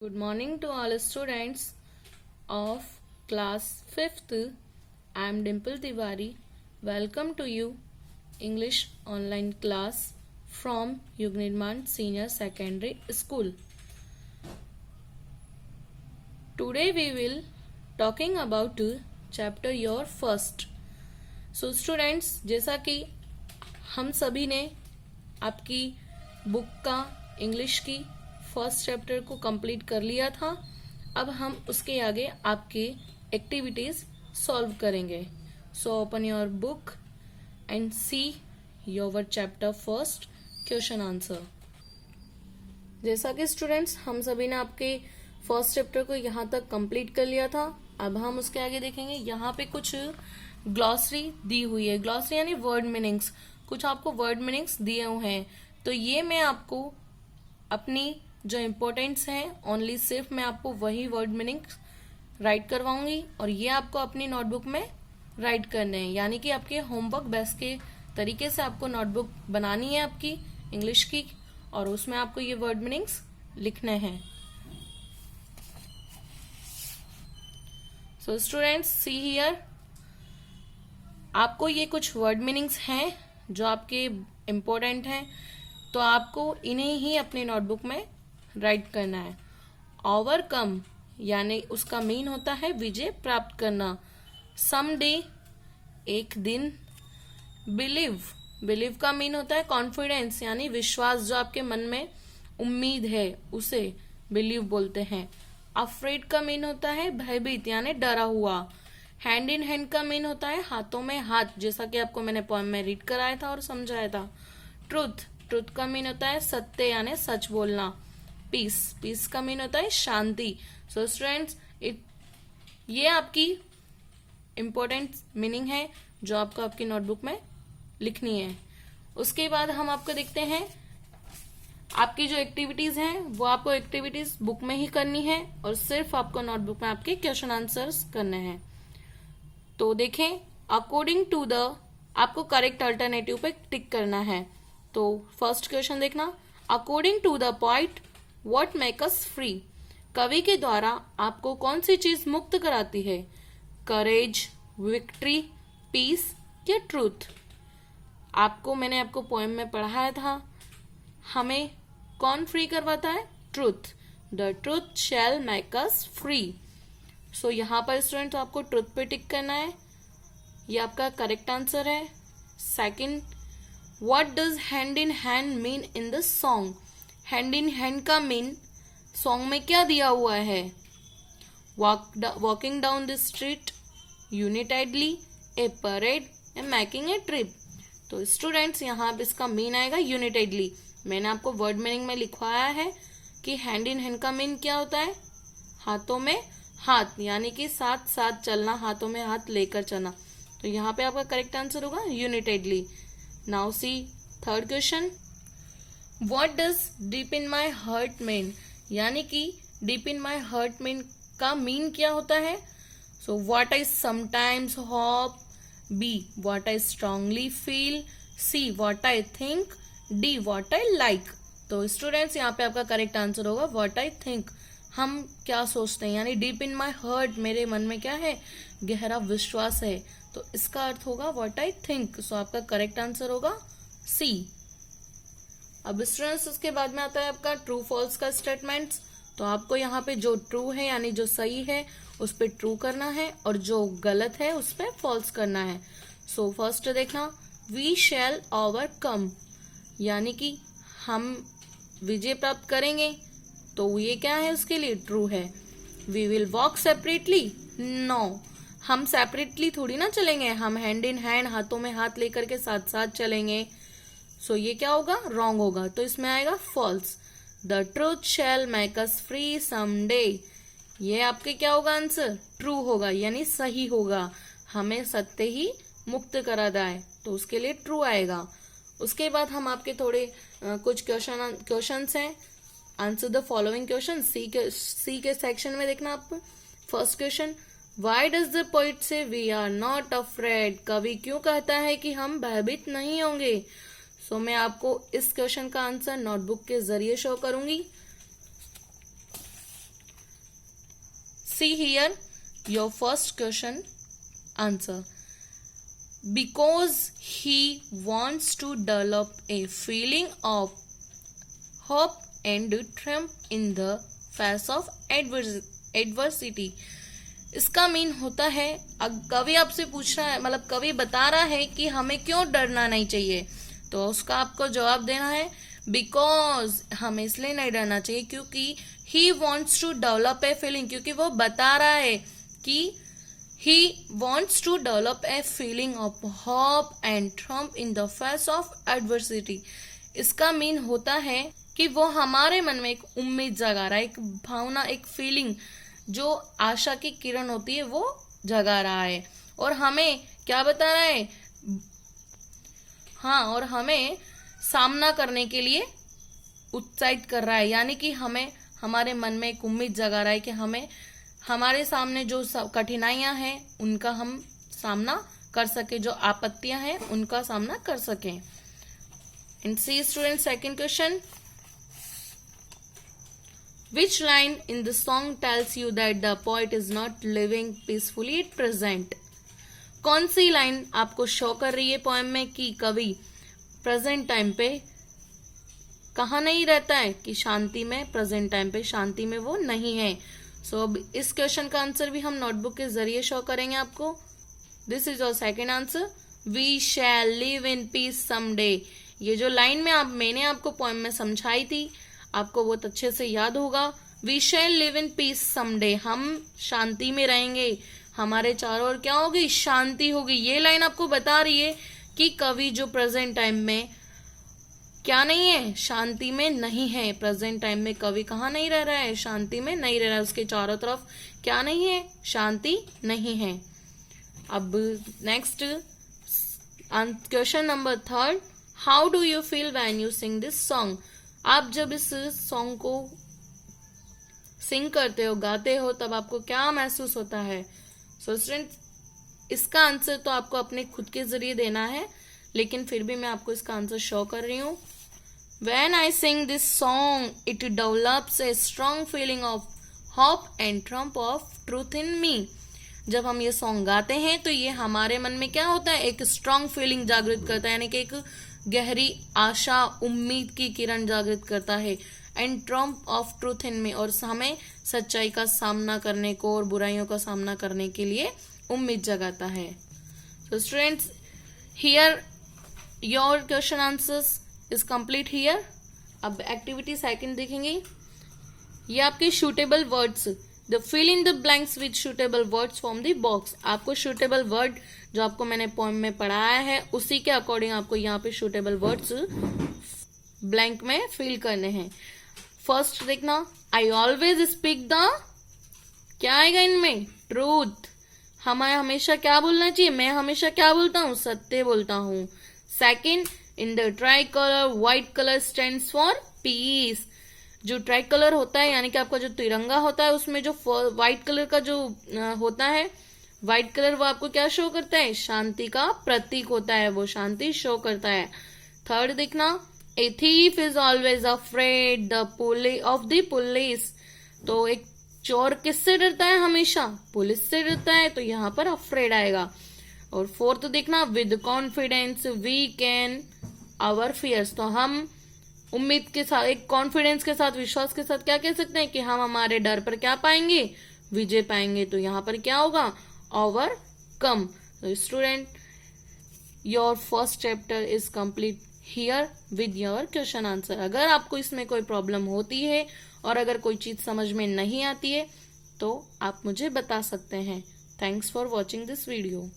Good morning to all students of class 5th. I am Dimple Tiwari. Welcome to you English online class from Yugnirman Senior Secondary School. Today we will talking about chapter your first. So students, जैसा कि हम सभी ने आपकी book का English की first chapter को complete कर लिया था। अब हम उसके आगे आपके एक्टिविटीज सॉल्व करेंगे। So open your book and see your chapter first question answer. जैसा कि स्टूडेंट्स हम सभी ने आपके फर्स्ट चैप्टर को यहाँ तक कंप्लीट कर लिया था। अब हम उसके आगे देखेंगे। यहाँ पे कुछ ग्लॉसरी दी हुई है। ग्लॉसरी यानी वर्ड मीनिंग्स, कुछ आपको वर्ड मीनिंग्स दिए हुए हैं। तो ये मैं आपको अपनी जो इम्पोर्टेंट्स हैं ओनली सिर्फ मैं आपको वही वर्ड मीनिंग्स राइट करवाऊंगी और ये आपको अपनी नोटबुक में राइट करने हैं। यानी कि आपके होमवर्क बेस के तरीके से आपको नोटबुक बनानी है आपकी इंग्लिश की और उसमें आपको ये वर्ड मीनिंग्स लिखने हैं। सो स्टूडेंट्स सी हियर, आपको ये कुछ वर्ड मीनिंग्स हैं जो आपके इम्पोर्टेंट हैं, तो आपको इन्हें ही अपनी नोटबुक में राइट करना है। ओवरकम यानी उसका मीन होता है विजय प्राप्त करना। समडे एक दिन। बिलीव, बिलीव का मीन होता है कॉन्फिडेंस यानी विश्वास, जो आपके मन में उम्मीद है उसे बिलीव बोलते हैं। अफ्रेड का मीन होता है भयभीत यानी डरा हुआ। हैंड इन हैंड का मीन होता है हाथों में हाथ, जैसा कि आपको मैंने पोएम में रीड कराया था और समझाया था। ट्रूथ, ट्रूथ का मीन होता है सत्य यानी सच बोलना। पीस, पीस का मीन होता है शांति। सो स्टूडेंट्स ये आपकी इंपॉर्टेंट मीनिंग है जो आपको आपकी नोटबुक में लिखनी है। उसके बाद हम आपको देखते हैं आपकी जो एक्टिविटीज हैं वो आपको एक्टिविटीज बुक में ही करनी है और सिर्फ आपको नोटबुक में आपके क्वेश्चन आंसर्स करने हैं। तो देखें, अकॉर्डिंग टू द आपको करेक्ट अल्टरनेटिव पे टिक करना है। तो फर्स्ट क्वेश्चन देखना, according to the point what make us free, कवि के द्वारा आपको कौन सी चीज मुक्त कराती है? करेज, विक्ट्री, पीस या ट्रूथ? मैंने आपको पोएम में पढ़ाया था, हमें कौन फ्री करवाता है? Truth. The truth shall make us free. So यहाँ पर स्टूडेंट आपको ट्रूथ पे टिक करना है, ये आपका करेक्ट आंसर है। Second, what does hand in hand mean in the song, hand in hand का मीन सॉन्ग में क्या दिया हुआ है? Walking down the street, unitedly, a parade, a making a trip. तो स्टूडेंट्स यहाँ पे इसका मीन आएगा यूनिटेडली। मैंने आपको वर्ड मीनिंग में लिखवाया है कि हैंड इन हैंड का मीन क्या होता है? हाथों में हाथ यानी कि साथ साथ चलना, हाथों में हाथ लेकर चलना। तो यहाँ पे आपका करेक्ट आंसर होगा unitedly. Now see third question, what does deep in my heart mean, यानी कि deep in my heart mean का मीन क्या होता है? So what I sometimes hope, B what I strongly feel, C what I think, D what I like. तो students यहाँ पे आपका करेक्ट आंसर होगा व्हाट आई थिंक। हम क्या सोचते हैं, यानी डीप इन माई हार्ट मेरे मन में क्या है? गहरा विश्वास है। तो इसका अर्थ होगा व्हाट आई थिंक। सो आपका करेक्ट आंसर होगा सी। अब स्टूडेंट्स उसके बाद में आता है आपका ट्रू फॉल्स का स्टेटमेंट्स। तो आपको यहाँ पे जो ट्रू है यानी जो सही है उस पे ट्रू करना है और जो गलत है उस पे फॉल्स करना है। सो फर्स्ट देखना, वी शैल ओवरकम यानी कि हम विजय प्राप्त करेंगे, तो ये क्या है? उसके लिए ट्रू है। We will walk separately, no, हम सेपरेटली थोड़ी ना चलेंगे, हम हैंड इन हैंड हाथों में हाथ लेकर के साथ साथ चलेंगे। सो ये क्या होगा? रॉन्ग होगा। तो इसमें आएगा false. The truth shall make us free someday, ये आपके क्या होगा आंसर? ट्रू होगा यानी सही होगा, हमें सत्य ही मुक्त करा जाए, तो उसके लिए ट्रू आएगा। उसके बाद हम आपके थोड़े कुछ क्वेश्चंस हैं। Answer the following question. C के सेक्शन में देखना आप। First question, why does the poet say we are not afraid, कवि क्यों कहता है कि हम भयभीत नहीं होंगे? सो मैं आपको इस क्वेश्चन का आंसर नोटबुक के जरिए शो करूंगी। See here, your first question answer. Because he wants to develop a feeling of hope and triumph in the face of adversity. इसका मीन होता है, कवि आपसे पूछ रहा है, मतलब कवि बता रहा है कि हमें क्यों डरना नहीं चाहिए, तो उसका आपको जवाब देना है बिकॉज हमें इसलिए नहीं डरना चाहिए क्योंकि he wants to develop a feeling, क्योंकि वो बता रहा है कि he wants to develop a feeling of hope and triumph in the face of adversity. इसका मीन होता है कि वो हमारे मन में एक उम्मीद जगा रहा है, एक भावना, एक फीलिंग जो आशा की किरण होती है वो जगा रहा है, और हमें क्या बता रहा है, हाँ, और हमें सामना करने के लिए उत्साहित कर रहा है, यानी कि हमें हमारे मन में एक उम्मीद जगा रहा है कि हमें हमारे सामने जो कठिनाइयां हैं उनका हम सामना कर सके, जो आपत्तियां हैं उनका सामना कर सके. And see student, second question. Which line in the song tells you that the poet is not living peacefully at present? कौन सी लाइन आपको शो कर रही है पोएम में कि कवि प्रेजेंट टाइम पे कहाँ नहीं रहता है, कि शांति में, प्रेजेंट टाइम पे शांति में वो नहीं है. सो अब इस क्वेश्चन का आंसर भी हम नोटबुक के जरिए शो करेंगे आपको. This is your second answer. We shall live in peace someday. ये जो लाइन में मैंने आपको पोएम में समझाई थी, आपको बहुत अच्छे से याद होगा. We shall live in peace someday, हम शांति में रहेंगे, हमारे चारों ओर क्या होगी, शांति होगी. ये लाइन आपको बता रही है कि कवि जो प्रेजेंट टाइम में क्या नहीं है, शांति में नहीं है. प्रेजेंट टाइम में कवि कहाँ नहीं रह रहा है, शांति में नहीं रह रहा है, उसके चारों तरफ क्या नहीं है, शांति नहीं है. अब next question number third. How do you feel when you sing this song? आप जब इस सॉन्ग को सिंग करते हो, गाते हो, तब आपको क्या महसूस होता है? सो स्टूडेंट, इसका आंसर तो आपको अपने खुद के जरिए देना है, लेकिन फिर भी मैं आपको इसका आंसर शो कर रही हूं. When I sing this song, it develops a strong feeling of hope and triumph of truth in me. जब हम ये सॉन्ग गाते हैं तो ये हमारे मन में क्या होता है, एक स्ट्रांग फीलिंग जागृत करता है, यानी कि एक गहरी आशा, उम्मीद की किरण जागृत करता है. And trump of truth in me, और हमें सच्चाई का सामना करने को और बुराइयों का सामना करने के लिए उम्मीद जगाता है. तो students, here your question answers is complete here. अब एक्टिविटी सेकंड देखेंगे. ये आपके suitable words, the fill in the blanks with suitable words from the box. आपको शूटेबल वर्ड जो आपको मैंने पोएम में पढ़ाया है उसी के अकॉर्डिंग आपको यहाँ पे शूटेबल वर्ड्स ब्लैंक में फिल करने हैं. फर्स्ट देखना, आई ऑलवेज स्पीक द, क्या आएगा इनमें, ट्रूथ. हमें हमेशा क्या बोलना चाहिए, मैं हमेशा क्या बोलता हूँ, सत्य बोलता हूँ. Second, in the try colour white colour stands for piece. जो ट्राई कलर होता है, यानी कि आपका जो तिरंगा होता है, उसमें जो व्हाइट कलर का जो होता है, व्हाइट कलर वो आपको क्या शो करता है, शांति का प्रतीक होता है, वो शांति शो करता है. थर्ड देखना, a thief is always afraid of the police. तो एक चोर किससे डरता है, हमेशा पुलिस से डरता है, तो यहाँ पर अफ्रेड आएगा. और फोर्थ देखना, with confidence we can our fears. तो हम उम्मीद के साथ, एक कॉन्फिडेंस के साथ, विश्वास के साथ क्या कह सकते हैं कि हम हमारे डर पर क्या पाएंगे, विजय पाएंगे. तो यहाँ पर क्या होगा, ओवरकम. तो student, your first chapter is complete here with your question answer. अगर आपको इसमें कोई प्रॉब्लम होती है और अगर कोई चीज समझ में नहीं आती है तो आप मुझे बता सकते हैं. Thanks for watching this video.